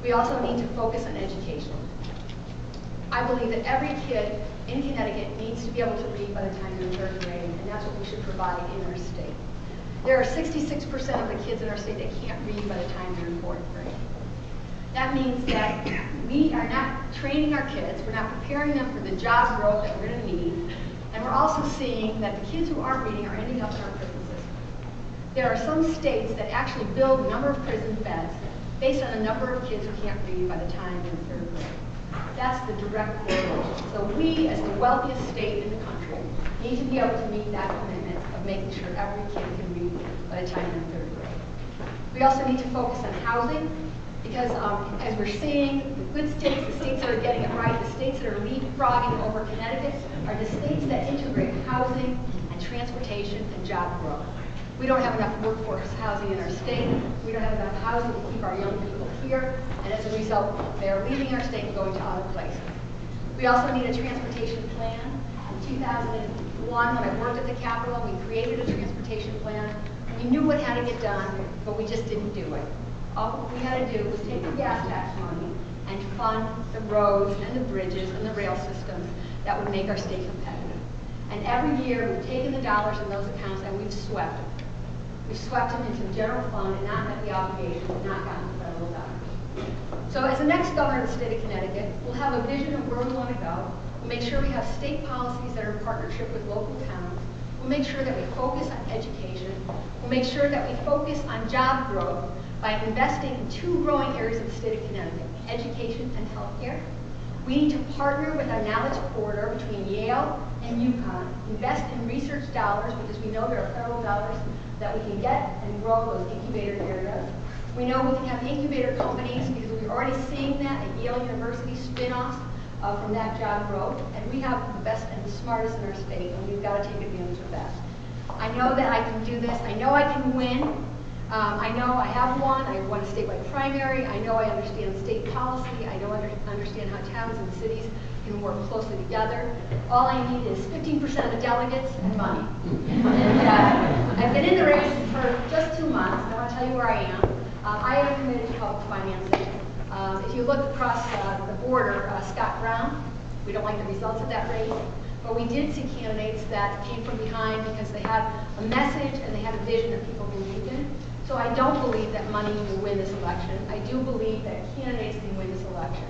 We also need to focus on education. I believe that every kid in Connecticut needs to be able to read by the time they're in third grade, and that's what we should provide in our state. There are 66% of the kids in our state that can't read by the time they're in fourth grade. That means that we are not training our kids, we're not preparing them for the job growth that we're going to need, and we're also seeing that the kids who aren't reading are ending up in our prison system. There are some states that actually build a number of prison beds based on the number of kids who can't read by the time they're in third grade. That's the direct correlation. So we, as the wealthiest state in the country, need to be able to meet that commitment of making sure every kid can read by the time they're in third grade. We also need to focus on housing, because as we're seeing, the good states, the states that are getting it right, the states that are leapfrogging over Connecticut, are the states that integrate housing and transportation and job growth. We don't have enough workforce housing in our state. We don't have enough housing to keep our young people here, and as a result, they're leaving our state and going to other places. We also need a transportation plan. In 2001, when I worked at the Capitol, we created a transportation plan. We knew what had to get done, but we just didn't do it. All we had to do was take the gas tax money and fund the roads and the bridges and the rail systems that would make our state competitive. And every year, we've taken the dollars in those accounts and we've swept them. We've swept them into the general fund and not met the obligations and not gotten the federal dollars. So as the next governor of the state of Connecticut, we'll have a vision of where we want to go. We'll make sure we have state policies that are in partnership with local towns. We'll make sure that we focus on education. We'll make sure that we focus on job growth by investing in two growing areas of the state of Connecticut, education and healthcare. We need to partner with our knowledge corridor between Yale and UConn, invest in research dollars because we know there are federal dollars that we can get and grow those incubator areas. We know we can have incubator companies because we're already seeing that at Yale University, spin-offs from that job growth, and we have the best and the smartest in our state, and we've got to take advantage of that. I know that I can do this. I know I can win. I know I have won. I won a statewide primary. I know I understand state policy. I know I understand how towns and cities can work closely together. All I need is 15% of the delegates and money. And I've been in the race for just 2 months. I want to tell you where I am. I am committed to public financing. If you look across the border, Scott Brown, we don't like the results of that race, but we did see candidates that came from behind because they had a message and they had a vision that people believed in. So I don't believe that money will win this election. I do believe that candidates can win this election.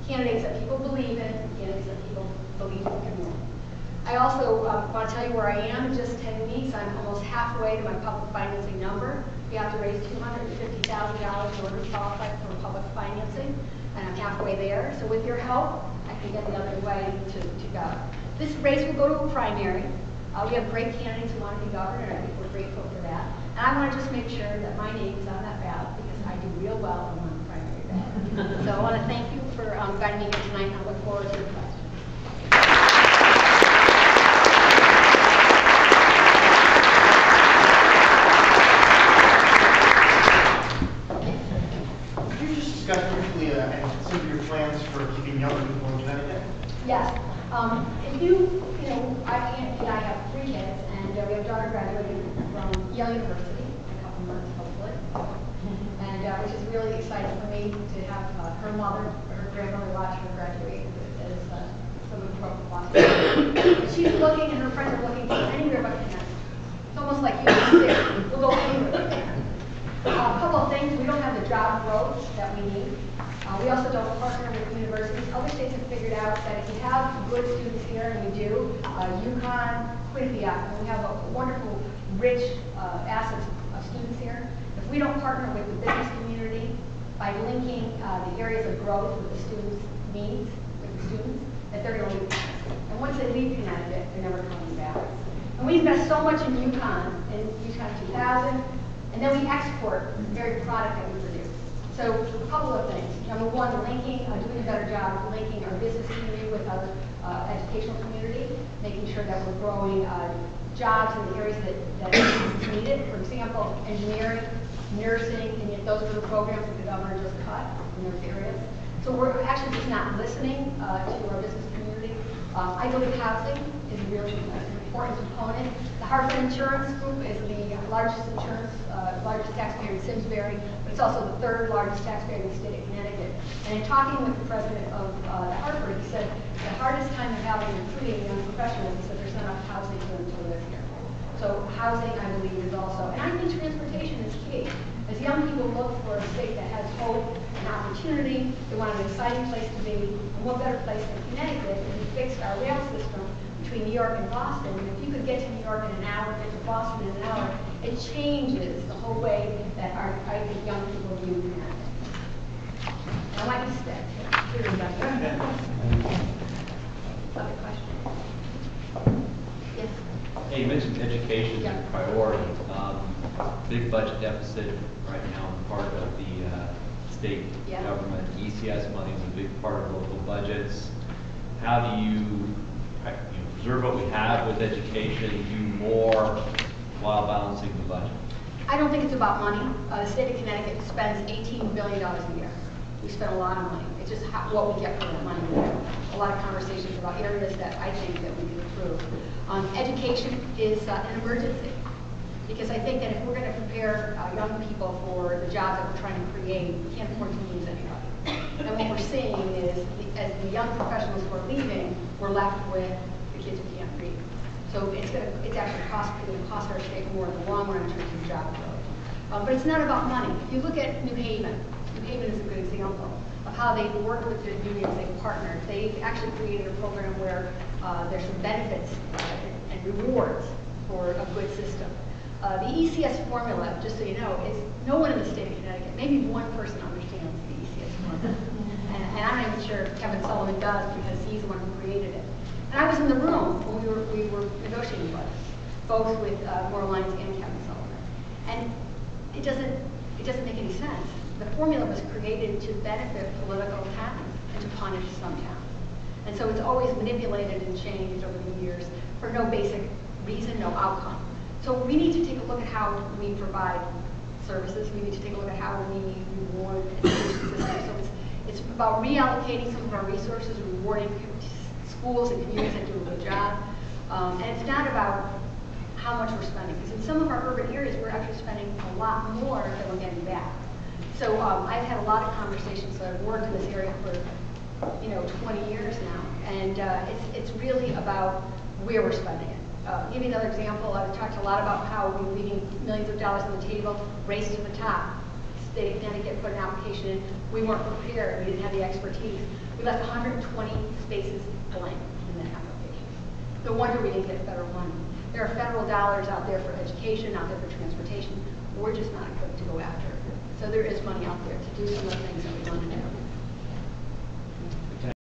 Candidates that people believe in, and candidates that people believe can win. I also want to tell you where I am. In just 10 weeks, I'm almost halfway to my public financing number. We have to raise $250,000 in order to qualify for public financing, and I'm halfway there. So with your help, I can get the other way to go. This race will go to a primary. We have great candidates who want to be governor, and I think we're grateful for that. And I want to just make sure that my name is on that ballot because I do real well on the primary ballot. So I want to thank you for inviting me here tonight, and I look forward to your questions. Could you just discuss briefly some of your plans for keeping young people in Connecticut? Yes. If I have 3 kids, and we have a daughter graduating from Yale University in a couple months, hopefully. And which is really exciting for me to have her mother or her grandmother watch her graduate as someone from Boston. She's looking, and her friends are looking for anywhere but Connecticut. It's almost like you and we'll go anywhere but Connecticut. A couple of things. We don't have the job growth that we need. We also don't partner with universities. Other states have figured out that if you have good students here, and we do, UConn, Quinnipiac, and we have a wonderful, rich assets of students here. If we don't partner with the business community by linking the areas of growth with the students' needs, with the students, that they're going to leave. And once they leave Connecticut, they're never coming back. And we invest so much in UConn 2000, and then we export the very product that we produce. So a couple of things. Number one, linking, doing a better job of linking our business community with our educational community, making sure that we're growing jobs in the areas that is needed. For example, engineering, nursing, and yet those are the programs that the governor just cut in those areas. So we're actually just not listening to our business community. I believe housing is really important component. The Hartford Insurance Group is the largest taxpayer in Simsbury, but it's also the third largest taxpayer in the state of Connecticut. And in talking with the president of the Hartford, he said the hardest time they're having recruiting young professionals is that there's not enough housing for them to live here. So housing, I believe, is also, and I think transportation is key. As young people look for a state that has hope and opportunity, they want an exciting place to be, and what better place than Connecticut if we fixed our rail system between New York and Boston. And if you could get to New York in an hour, get to Boston in an hour, it changes the whole way that I think young people view Connecticut. I want you to stay. Other question? Yes? Hey, you mentioned education as a priority. Big budget deficit right now, part of the state government. ECS money is a big part of local budgets. How do you preserve what we have with education, do more while balancing the budget? I don't think it's about money. The state of Connecticut spends $18 billion a year. We spend a lot of money. It's just what we get for that money. We have a lot of conversations about areas that I think that we can improve. Education is an emergency, because I think that if we're going to prepare young people for the jobs that we're trying to create, we can't afford to lose anybody. And what we're seeing is, as the young professionals who are leaving, we're left with the kids who can't read. So it's actually going to cost our state more in the long run in terms of job growth. But it's not about money. If you look at New Haven is a good example of how they work with the unions, they partnered. They actually created a program where there's some benefits and rewards for a good system. The ECS formula, just so you know, is no one in the state of Connecticut, maybe one person understands the ECS formula. And I'm not even sure Kevin Sullivan does, because he's the one who created it. And I was in the room when we were negotiating with both with Moore Lyons and Kevin Sullivan. And it doesn't make any sense. The formula was created to benefit political towns and to punish some towns. And so it's always manipulated and changed over the years for no basic reason, no outcome. So we need to take a look at how we provide services. We need to take a look at how we reward education systems. So it's about reallocating some of our resources, rewarding schools and communities that do a good job. And it's not about how much we're spending, because in some of our urban areas, we're actually spending a lot more than we're getting back. So I've had a lot of conversations. So I've worked in this area for 20 years now, and it's really about where we're spending it. Give you another example. I've talked a lot about how we're leaving millions of dollars on the table, race to the top. State of Connecticut put an application in. We weren't prepared. We didn't have the expertise. We left 120 spaces blank in that application. No wonder we didn't get federal money. There are federal dollars out there for education, out there for transportation. We're just not equipped to go after it. So there is money out there to do some of the things that we want to do.